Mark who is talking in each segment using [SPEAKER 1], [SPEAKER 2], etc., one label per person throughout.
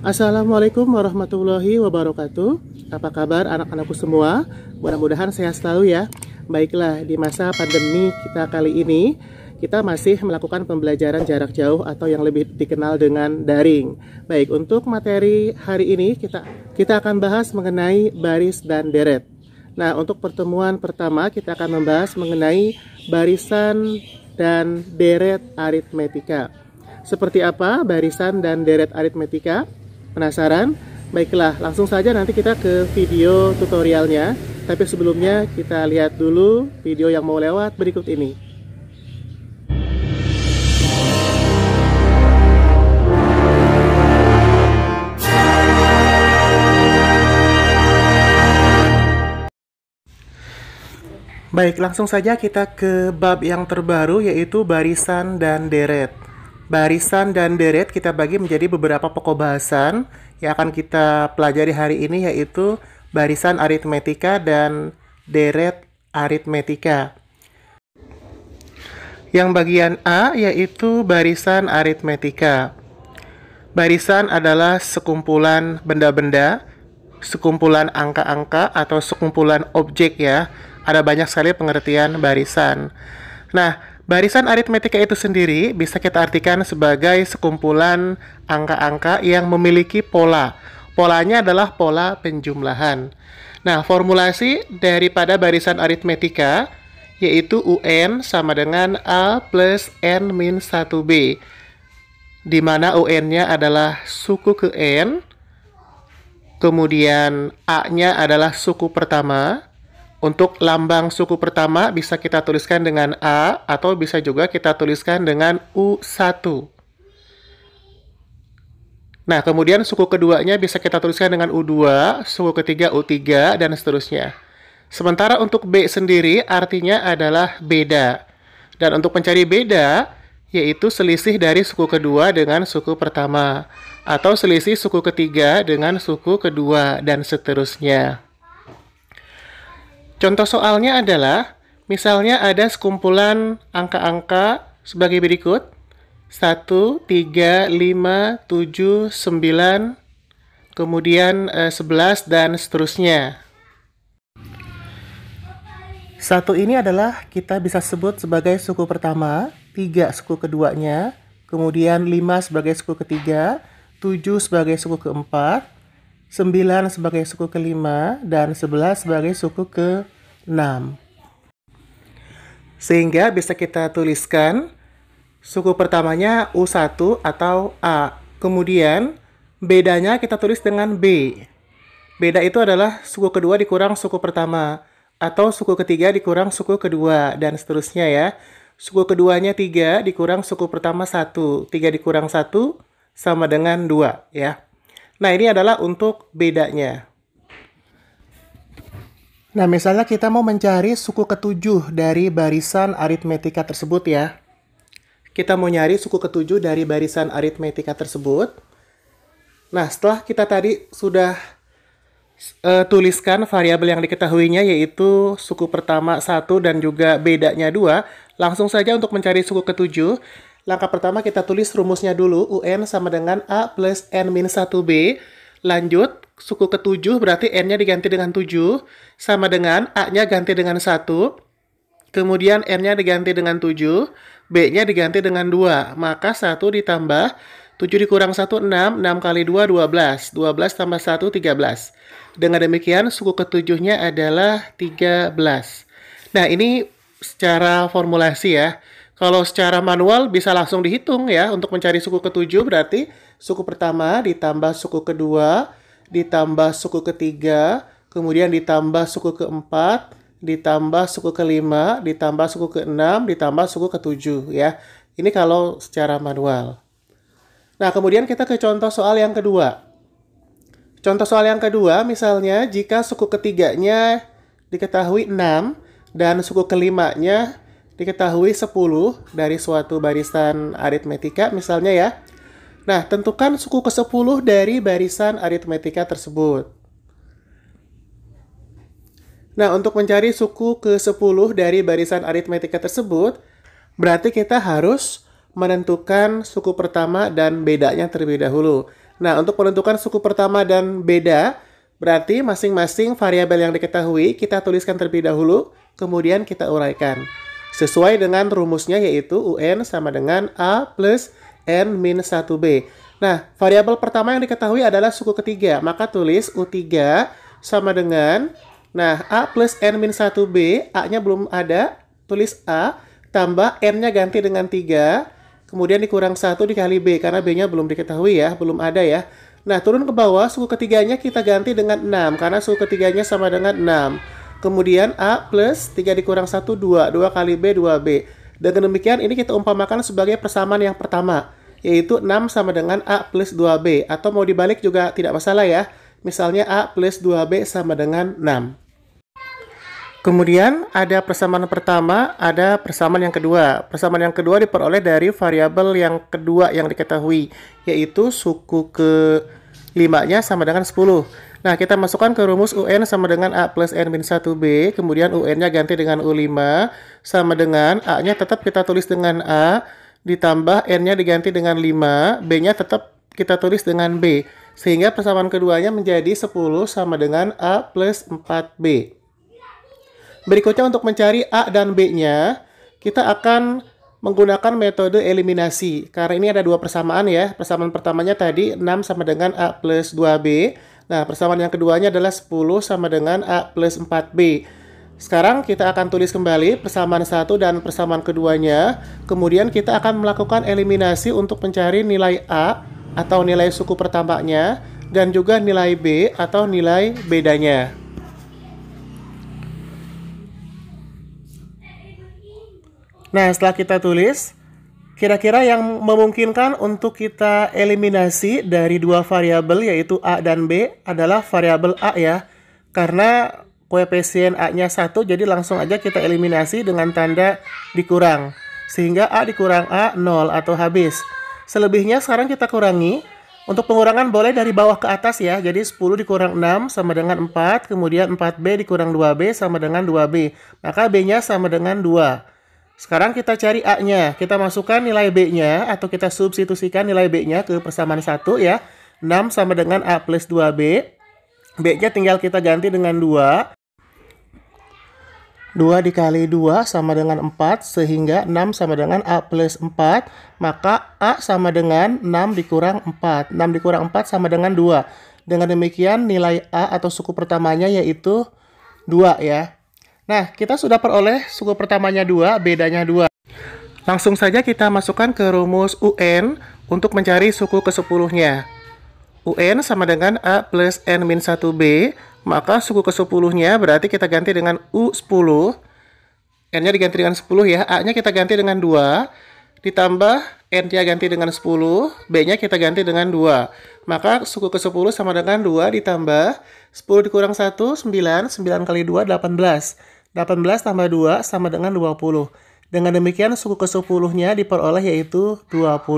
[SPEAKER 1] Assalamualaikum warahmatullahi wabarakatuh. Apa kabar anak-anakku semua? Mudah-mudahan sehat selalu ya. Baiklah, di masa pandemi kita kali ini, kita masih melakukan pembelajaran jarak jauh atau yang lebih dikenal dengan daring. Baik, untuk materi hari ini kita akan bahas mengenai baris dan deret. Nah, untuk pertemuan pertama kita akan membahas mengenai barisan dan deret aritmetika. Seperti apa barisan dan deret aritmetika? Penasaran? Baiklah, langsung saja nanti kita ke video tutorialnya. Tapi sebelumnya kita lihat dulu video yang mau lewat berikut ini. Baik, langsung saja kita ke bab yang terbaru, yaitu barisan dan deret. Barisan dan deret kita bagi menjadi beberapa pokok bahasan yang akan kita pelajari hari ini, yaitu barisan aritmetika dan deret aritmetika. Yang bagian A yaitu barisan aritmetika. Barisan adalah sekumpulan benda-benda, sekumpulan angka-angka atau sekumpulan objek ya. Ada banyak sekali pengertian barisan. Nah, barisan aritmetika itu sendiri bisa kita artikan sebagai sekumpulan angka-angka yang memiliki pola. Polanya adalah pola penjumlahan. Nah, formulasi daripada barisan aritmetika yaitu UN sama dengan A plus N min 1B, di mana UN-nya adalah suku ke N, kemudian A-nya adalah suku pertama. Untuk lambang suku pertama bisa kita tuliskan dengan A atau bisa juga kita tuliskan dengan U1. Nah, kemudian suku keduanya bisa kita tuliskan dengan U2, suku ketiga U3, dan seterusnya. Sementara untuk B sendiri artinya adalah beda. Dan untuk mencari beda, yaitu selisih dari suku kedua dengan suku pertama. Atau selisih suku ketiga dengan suku kedua, dan seterusnya. Contoh soalnya adalah, misalnya ada sekumpulan angka-angka sebagai berikut. 1, 3, 5, 7, 9, kemudian 11, dan seterusnya. 1 ini adalah kita bisa sebut sebagai suku pertama, 3 suku keduanya, kemudian 5 sebagai suku ketiga, 7 sebagai suku keempat, 9 sebagai suku kelima, dan 11 sebagai suku ke-6. Sehingga bisa kita tuliskan suku pertamanya U1 atau A. Kemudian bedanya kita tulis dengan B. Beda itu adalah suku kedua dikurang suku pertama, atau suku ketiga dikurang suku kedua, dan seterusnya ya. Suku keduanya 3 dikurang suku pertama 1. 3 dikurang 1 sama dengan 2 ya. Nah, ini adalah untuk bedanya. Nah, misalnya kita mau mencari suku ketujuh dari barisan aritmetika tersebut ya. Kita mau nyari suku ketujuh dari barisan aritmetika tersebut. Nah, setelah kita tadi sudah tuliskan variabel yang diketahuinya, yaitu suku pertama 1 dan juga bedanya 2, langsung saja untuk mencari suku ketujuh. Langkah pertama kita tulis rumusnya dulu, UN sama dengan A plus N min 1B. Lanjut, suku ke-7 berarti N-nya diganti dengan 7, sama dengan A-nya ganti dengan 1, kemudian N-nya diganti dengan 7, B-nya diganti dengan 2. Maka 1 ditambah 7 dikurang 1, 6, 6 kali 2, 12. 12 tambah 1, 13. Dengan demikian, suku ke-7-nya adalah 13. Nah, ini secara formulasi ya. Kalau secara manual bisa langsung dihitung ya. Untuk mencari suku ke-7 berarti suku pertama ditambah suku kedua, ditambah suku ketiga, kemudian ditambah suku keempat, ditambah suku kelima, ditambah suku keenam, ditambah suku ke-7 ya. Ini kalau secara manual. Nah, kemudian kita ke contoh soal yang kedua. Contoh soal yang kedua, misalnya jika suku ketiganya diketahui 6 dan suku kelimanya diketahui 10 dari suatu barisan aritmetika misalnya ya. Nah, tentukan suku ke-10 dari barisan aritmetika tersebut. Nah, untuk mencari suku ke-10 dari barisan aritmetika tersebut, berarti kita harus menentukan suku pertama dan bedanya terlebih dahulu. Nah, untuk menentukan suku pertama dan beda, berarti masing-masing variabel yang diketahui kita tuliskan terlebih dahulu, kemudian kita uraikan. Sesuai dengan rumusnya yaitu UN sama dengan A plus N min 1B. Nah, variabel pertama yang diketahui adalah suku ketiga, maka tulis U3 sama dengan, nah, A plus N min 1B, A-nya belum ada, tulis A, tambah N-nya ganti dengan 3, kemudian dikurang 1 dikali B, karena B-nya belum diketahui ya, belum ada ya. Nah, turun ke bawah, suku ketiganya kita ganti dengan 6, karena suku ketiganya sama dengan 6. Kemudian A plus 3 dikurang 1, 2. 2 kali B, 2B. Dengan demikian, ini kita umpamakan sebagai persamaan yang pertama, yaitu 6 sama dengan A plus 2B. Atau mau dibalik juga tidak masalah ya. Misalnya A plus 2B sama dengan 6. Kemudian ada persamaan pertama, ada persamaan yang kedua. Persamaan yang kedua diperoleh dari variabel yang kedua yang diketahui, yaitu suku ke-5-nya sama dengan 10. Nah, kita masukkan ke rumus UN sama dengan A plus N min 1B, kemudian UN-nya ganti dengan U5, sama dengan A-nya tetap kita tulis dengan A, ditambah N-nya diganti dengan 5, B-nya tetap kita tulis dengan B. Sehingga persamaan keduanya menjadi 10 sama dengan A plus 4B. Berikutnya untuk mencari A dan B-nya, kita akan menggunakan metode eliminasi. Karena ini ada dua persamaan ya. Persamaan pertamanya tadi 6 sama dengan A plus 2B. Nah, persamaan yang keduanya adalah 10 sama dengan A plus 4B. Sekarang kita akan tulis kembali persamaan satu dan persamaan keduanya. Kemudian kita akan melakukan eliminasi untuk mencari nilai A atau nilai suku pertamanya dan juga nilai B atau nilai bedanya. Nah, setelah kita tulis, kira-kira yang memungkinkan untuk kita eliminasi dari dua variabel yaitu A dan B adalah variabel A ya. Karena koefisien A-nya 1, jadi langsung aja kita eliminasi dengan tanda dikurang. Sehingga A dikurang A 0 atau habis. Selebihnya sekarang kita kurangi. Untuk pengurangan boleh dari bawah ke atas ya. Jadi 10 dikurang 6 sama dengan 4. Kemudian 4B dikurang 2B sama dengan 2B. Maka B-nya sama dengan 2. Sekarang kita cari A-nya. Kita masukkan nilai B-nya atau kita substitusikan nilai B-nya ke persamaan 1 ya. 6 sama dengan A plus 2B. B-nya tinggal kita ganti dengan 2. 2 dikali 2 sama dengan 4, sehingga 6 sama dengan A plus 4. Maka A sama dengan 6 dikurang 4. 6 dikurang 4 sama dengan 2. Dengan demikian nilai A atau suku pertamanya yaitu 2 ya. Nah, kita sudah peroleh suku pertamanya 2, bedanya 2. Langsung saja kita masukkan ke rumus UN untuk mencari suku ke-10-nya. UN sama dengan A plus N min 1B, maka suku ke-10-nya berarti kita ganti dengan U10. N-nya diganti dengan 10 ya, A-nya kita ganti dengan 2, ditambah N-nya ganti dengan 10, B-nya kita ganti dengan 2. Maka suku ke-10 sama dengan 2 ditambah 10 dikurang 1, 9, 9 kali 2, 18. 18 tambah 2 sama dengan 20. Dengan demikian suku ke-10-nya diperoleh yaitu 20.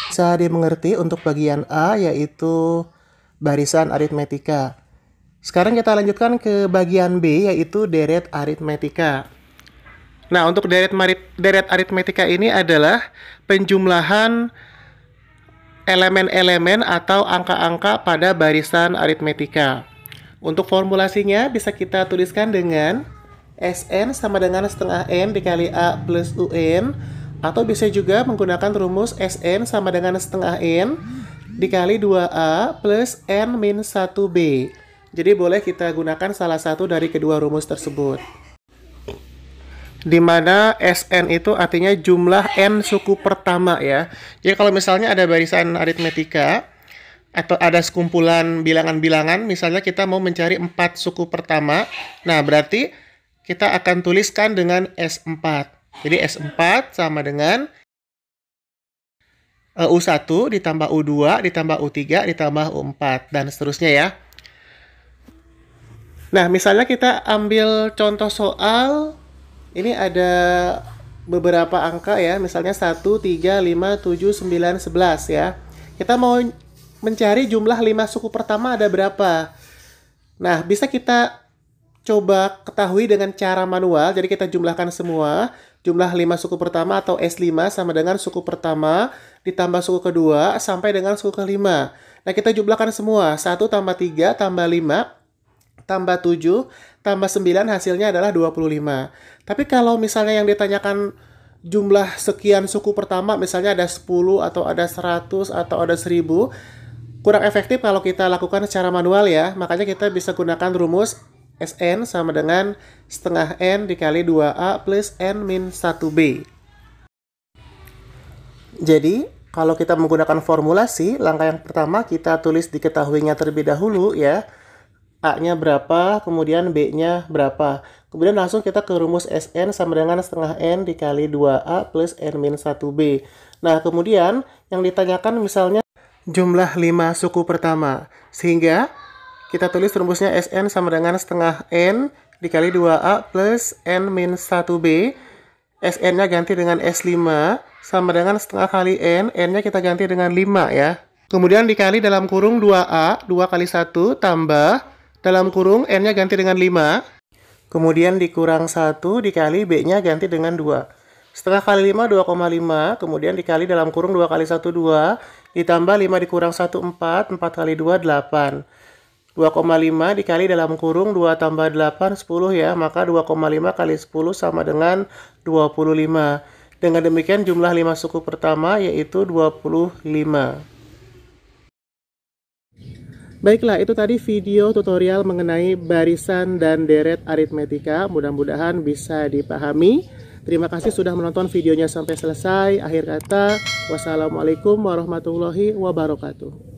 [SPEAKER 1] Bisa dimengerti untuk bagian A yaitu barisan aritmetika. Sekarang kita lanjutkan ke bagian B yaitu deret aritmetika. Nah, untuk deret aritmetika ini adalah penjumlahan elemen-elemen atau angka-angka pada barisan aritmetika. Untuk formulasinya bisa kita tuliskan dengan Sn sama dengan setengah N dikali A plus UN, atau bisa juga menggunakan rumus Sn sama dengan setengah N dikali 2A plus N min 1B. Jadi boleh kita gunakan salah satu dari kedua rumus tersebut. Di mana Sn itu artinya jumlah N suku pertama ya. Jadi kalau misalnya ada barisan aritmetika, atau ada sekumpulan bilangan-bilangan, misalnya kita mau mencari 4 suku pertama, nah berarti kita akan tuliskan dengan S4. Jadi S4 sama dengan U1 ditambah U2 ditambah U3 ditambah U4 dan seterusnya ya. Nah, misalnya kita ambil contoh soal, ini ada beberapa angka ya, misalnya 1, 3, 5, 7, 9, 11 ya. Kita mau mencari jumlah 5 suku pertama ada berapa. Nah, bisa kita coba ketahui dengan cara manual. Jadi kita jumlahkan semua. Jumlah 5 suku pertama atau S5 sama dengan suku pertama ditambah suku kedua sampai dengan suku kelima. Nah, kita jumlahkan semua. 1 tambah 3 tambah 5 tambah 7 tambah 9 hasilnya adalah 25. Tapi kalau misalnya yang ditanyakan jumlah sekian suku pertama, misalnya ada 10 atau ada 100 atau ada 1000, kurang efektif kalau kita lakukan secara manual ya. Makanya kita bisa gunakan rumus Sn sama dengan setengah N dikali 2A plus N min 1B. Jadi, kalau kita menggunakan formulasi, langkah yang pertama kita tulis diketahuinya terlebih dahulu ya. A-nya berapa, kemudian B-nya berapa. Kemudian langsung kita ke rumus Sn sama dengan setengah N dikali 2A plus N min 1B. Nah, kemudian yang ditanyakan misalnya jumlah 5 suku pertama. Sehingga kita tulis rumusnya Sn sama dengan setengah N dikali 2A plus N min 1B. Sn-nya ganti dengan S5 sama dengan setengah kali N. N-nya kita ganti dengan 5 ya. Kemudian dikali dalam kurung 2A, 2 kali 1 tambah dalam kurung N-nya ganti dengan 5. Kemudian dikurang 1 dikali B-nya ganti dengan 2. Setengah kali 5, 2,5. Kemudian dikali dalam kurung 2 kali 1, 2. Ditambah 5 dikurang 1, 4. 4 kali 2, 8. 2,5 dikali dalam kurung 2 tambah 8, 10 ya. Maka 2,5 kali 10 sama dengan 25. Dengan demikian jumlah 5 suku pertama yaitu 25. Baiklah, itu tadi video tutorial mengenai barisan dan deret aritmetika. Mudah-mudahan bisa dipahami. Terima kasih sudah menonton videonya sampai selesai. Akhir kata, wassalamualaikum warahmatullahi wabarakatuh.